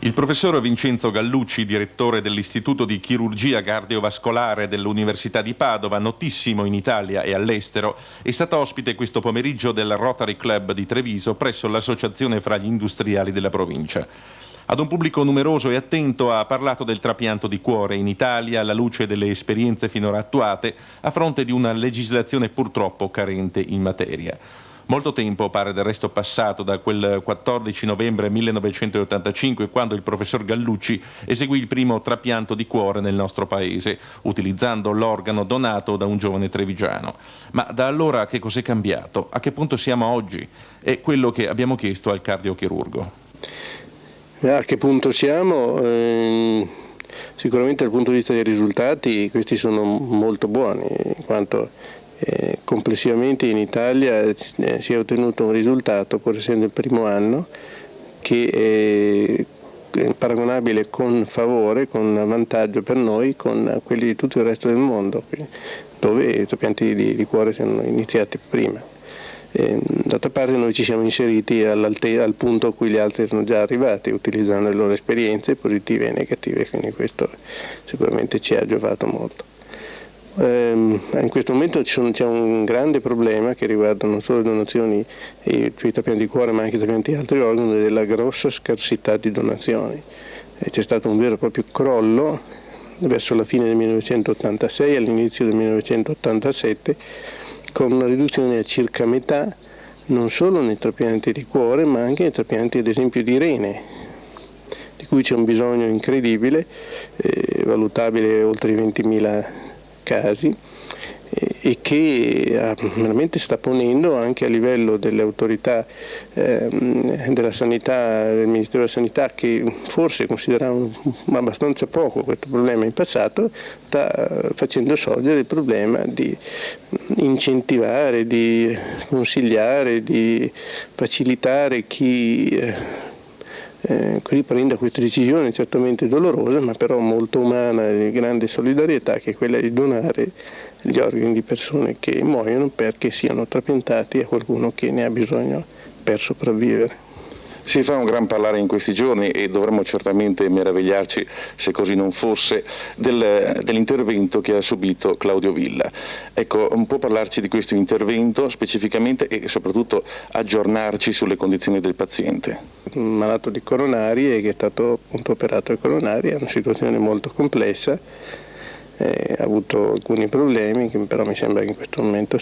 Il professor Vincenzo Gallucci, direttore dell'Istituto di Chirurgia Cardiovascolare dell'Università di Padova, notissimo in Italia e all'estero, è stato ospite questo pomeriggio del Rotary Club di Treviso presso l'Associazione fra gli industriali della provincia. Ad un pubblico numeroso e attento ha parlato del trapianto di cuore in Italia alla luce delle esperienze finora attuate a fronte di una legislazione purtroppo carente in materia. Molto tempo pare del resto passato da quel 14 novembre 1985, quando il professor Gallucci eseguì il primo trapianto di cuore nel nostro paese, utilizzando l'organo donato da un giovane trevigiano. Ma da allora che cos'è cambiato? A che punto siamo oggi? È quello che abbiamo chiesto al cardiochirurgo. A che punto siamo? Sicuramente dal punto di vista dei risultati questi sono molto buoni, in quanto complessivamente in Italia si è ottenuto un risultato, pur essendo il primo anno, che è paragonabile con favore, con vantaggio per noi, con quelli di tutto il resto del mondo, dove i trapianti di cuore sono iniziati prima. D'altra parte noi ci siamo inseriti al punto a cui gli altri erano già arrivati, utilizzando le loro esperienze positive e negative, quindi questo sicuramente ci ha giovato molto. In questo momento c'è un grande problema che riguarda non solo le donazioni e i trapianti di cuore, ma anche i trapianti di altri organi, della grossa scarsità di donazioni. C'è stato un vero e proprio crollo verso la fine del 1986, all'inizio del 1987, con una riduzione a circa metà non solo nei trapianti di cuore, ma anche nei trapianti ad esempio di rene, di cui c'è un bisogno incredibile, valutabile oltre i 20.000 casi, e che veramente sta ponendo anche a livello delle autorità della sanità, del Ministero della Sanità, che forse consideravano abbastanza poco questo problema in passato, sta facendo sorgere il problema di incentivare, di consigliare, di facilitare chi prenda questa decisione certamente dolorosa, ma però molto umana e di grande solidarietà, che è quella di donare gli organi di persone che muoiono perché siano trapiantati a qualcuno che ne ha bisogno per sopravvivere. Si fa un gran parlare in questi giorni, e dovremmo certamente meravigliarci, se così non fosse, dell'intervento che ha subito Claudio Villa. Ecco, può parlarci di questo intervento specificamente e soprattutto aggiornarci sulle condizioni del paziente? Un malato di coronarie che è stato appunto operato ai coronari, è una situazione molto complessa, ha avuto alcuni problemi che però mi sembra che in questo momento